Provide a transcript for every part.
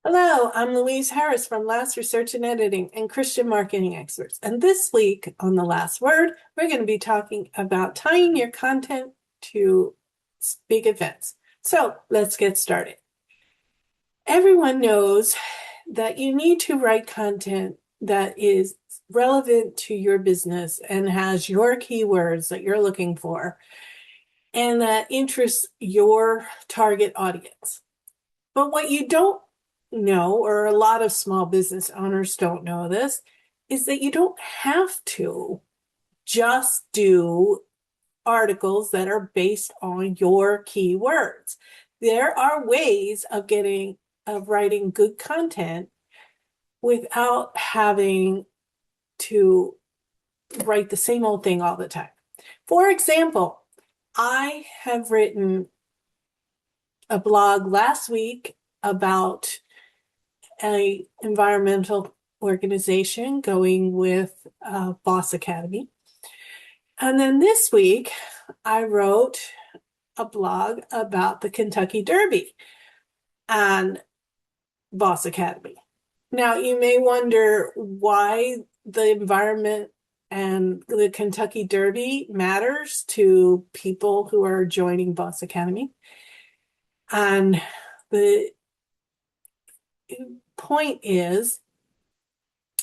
Hello, I'm Louise Harris from Last Research and Editing and Christian Marketing Experts. And this week on The Last Word, we're going to be talking about tying your content to big events. So let's get started. Everyone knows that you need to write content that is relevant to your business and has your keywords that you're looking for and that interests your target audience. But what you don't know, or a lot of small business owners don't know this, is that you don't have to just do articles that are based on your keywords. There are ways of writing good content without having to write the same old thing all the time. For example, I have written a blog last week about an environmental organization going with Boss Academy. And then this week, I wrote a blog about the Kentucky Derby and Boss Academy. Now, you may wonder why the environment and the Kentucky Derby matters to people who are joining Boss Academy. And the point is,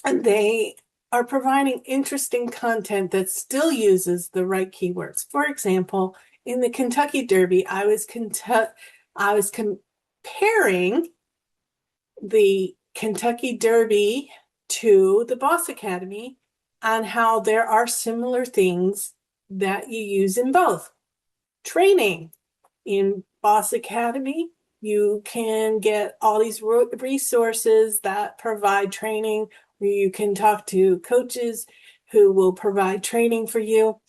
they are providing interesting content that still uses the right keywords. For example, in the Kentucky Derby, I was comparing the Kentucky Derby to the Boss Academy and how there are similar things that you use in both. Training in Boss Academy, you can get all these resources that provide training where you can talk to coaches who will provide training for you.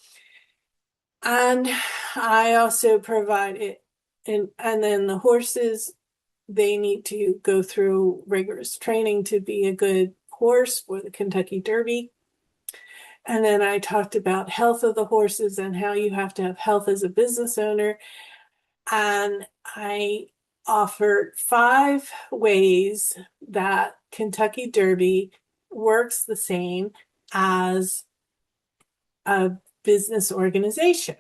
And I also provide it, and then the horses, they need to go through rigorous training to be a good horse for the Kentucky Derby. And then I talked about health of the horses and how you have to have health as a business owner. And I offered 5 ways that Kentucky Derby works the same as a business organization.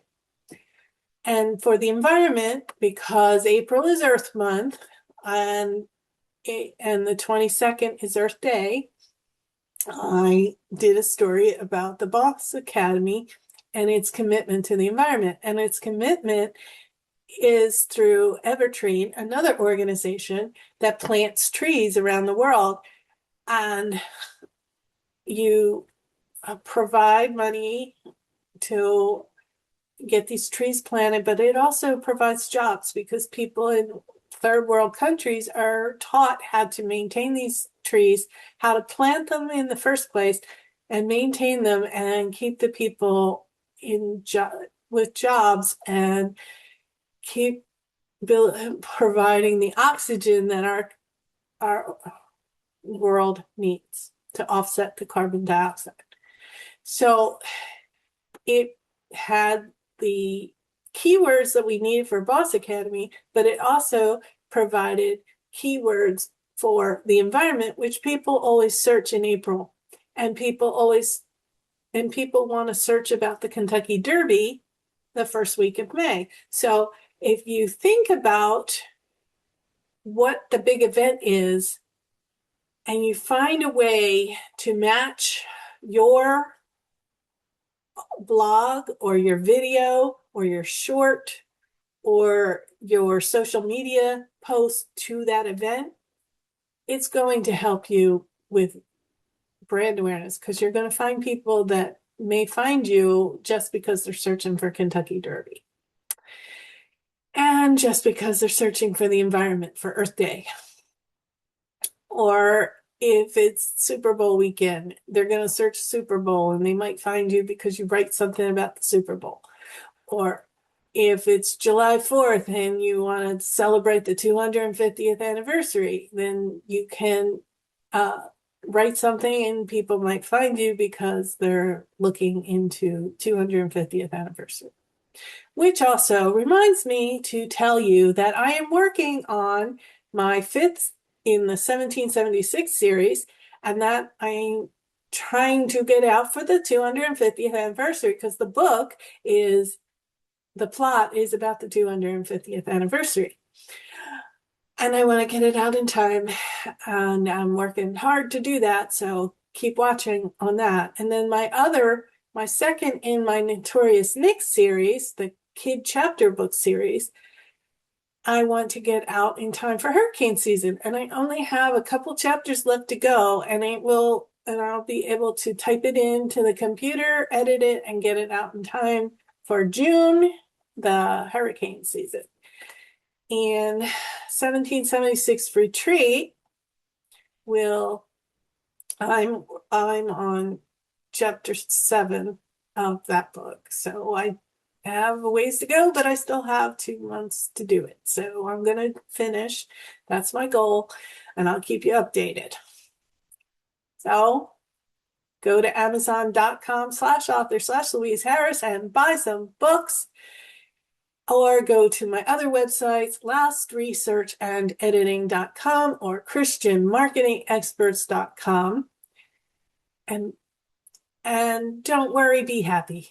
And for the environment, because April is Earth Month and the 22nd is Earth Day, I did a story about the Boss Academy and its commitment to the environment. And its commitment is through Evertree, another organization that plants trees around the world. And you provide money to get these trees planted, but it also provides jobs because people in third world countries are taught how to maintain these trees, how to plant them in the first place and maintain them and keep the people with jobs and keep providing the oxygen that our world needs to offset the carbon dioxide. So it had the keywords that we needed for Boss Academy, but it also provided keywords for the environment, which people always search in April. And people want to search about the Kentucky Derby the first week of May. So if you think about what the big event is and you find a way to match your blog or your video or your short or your social media post to that event, it's going to help you with brand awareness because you're going to find people that may find you just because they're searching for Kentucky Derby and just because they're searching for the environment for Earth Day. Or if it's Super Bowl weekend, they're going to search Super Bowl and they might find you because you write something about the Super Bowl. Or if it's July 4th and you want to celebrate the 250th anniversary, then you can write something and people might find you because they're looking into 250th anniversary. Which also reminds me to tell you that I am working on my 5th in the 1776 series, and that I'm trying to get out for the 250th anniversary because the plot is about the 250th anniversary. And I want to get it out in time, and I'm working hard to do that. So keep watching on that. And then my second in my Notorious Nick series, the kid chapter book series, I want to get out in time for hurricane season. And I only have a couple chapters left to go, and I'll be able to type it into the computer, edit it, and get it out in time for June, the hurricane season. And 1776 Retreat I'm on chapter 7 of that book. So I have a ways to go, but I still have 2 months to do it. So I'm going to finish. That's my goal, and I'll keep you updated. So go to amazon.com/author/Louise Harris and buy some books, or go to my other websites, lastresearchandediting.com or christianmarketingexperts.com. And don't worry, be happy.